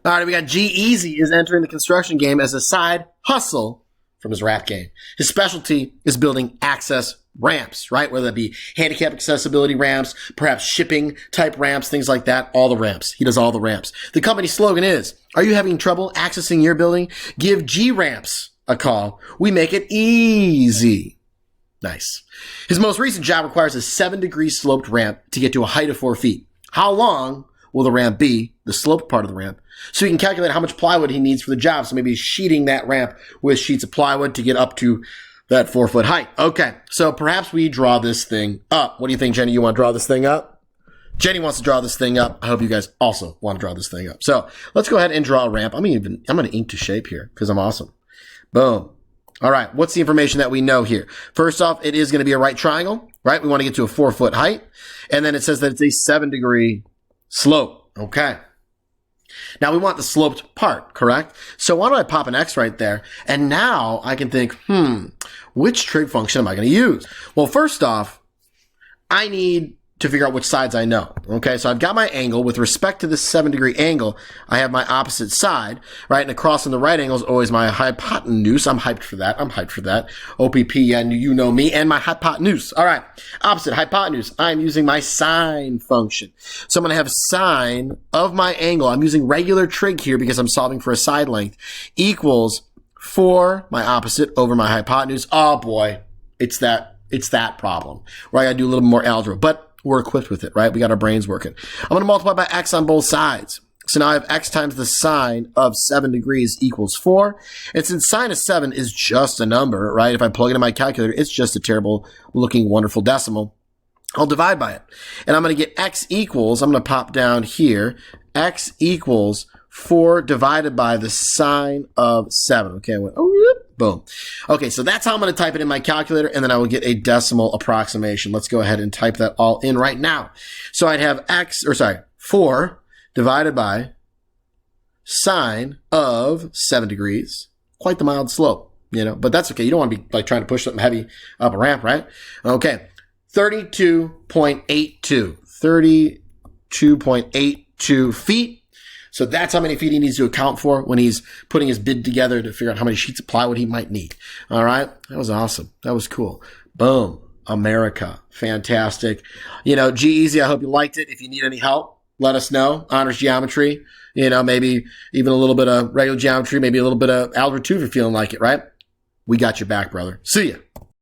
All right, we got G-Eazy is entering the construction game as a side hustle from his rap game. His specialty is building access ramps, right? Whether that be handicap accessibility ramps, perhaps shipping type ramps, things like that. All the ramps. He does all the ramps. The company slogan is, are you having trouble accessing your building? Give G-Ramps a call. We make it easy. Nice. His most recent job requires a 7-degree sloped ramp to get to a height of 4 feet. How long will the ramp be, the sloped part of the ramp, so he can calculate how much plywood he needs for the job. So maybe he's sheeting that ramp with sheets of plywood to get up to that 4-foot height. Okay, so perhaps we draw this thing up. What do you think, Jenny? You want to draw this thing up? Jenny wants to draw this thing up. I hope you guys also want to draw this thing up. So let's go ahead and draw a ramp. I'm going to ink to shape here because I'm awesome. Boom. All right, what's the information that we know here? First off, it is going to be a right triangle, right? We want to get to a 4-foot height. And then it says that it's a 7-degree slope. Okay. Now we want the sloped part, correct? So why don't I pop an X right there? And now I can think, which trig function am I going to use? Well, first off, I need to figure out which sides I know. Okay, so I've got my angle. With respect to this 7-degree angle, I have my opposite side, right? And across on the right angle is always my hypotenuse. I'm hyped for that. OPP, yeah, you know me, and my hypotenuse. All right, opposite, hypotenuse. I'm using my sine function. So I'm going to have sine of my angle. I'm using regular trig here because I'm solving for a side length, equals 4, my opposite, over my hypotenuse. Oh boy, it's that problem where I got to do a little more algebra, but we're equipped with it, right? We got our brains working. I'm going to multiply by x on both sides. So now I have x times the sine of 7 degrees equals 4. And since sine of 7 is just a number, right? If I plug it in my calculator, it's just a terrible looking, wonderful decimal. I'll divide by it. And I'm going to get x equals, I'm going to pop down here, x equals 4 divided by the sine of 7. Okay, I went, boom. Okay, so that's how I'm going to type it in my calculator, and then I will get a decimal approximation. Let's go ahead and type that all in right now. So I'd have 4 divided by sine of 7 degrees. Quite the mild slope, but that's okay. You don't want to be like trying to push something heavy up a ramp, right? Okay, 32.82. 32.82 feet. So that's how many feet he needs to account for when he's putting his bid together to figure out how many sheets of plywood he might need. All right. That was awesome. That was cool. Boom. America. Fantastic. G-Eazy, I hope you liked it. If you need any help, let us know. Honors geometry, maybe even a little bit of regular geometry, maybe a little bit of algebra 2 if you're feeling like it, right? We got your back, brother. See ya.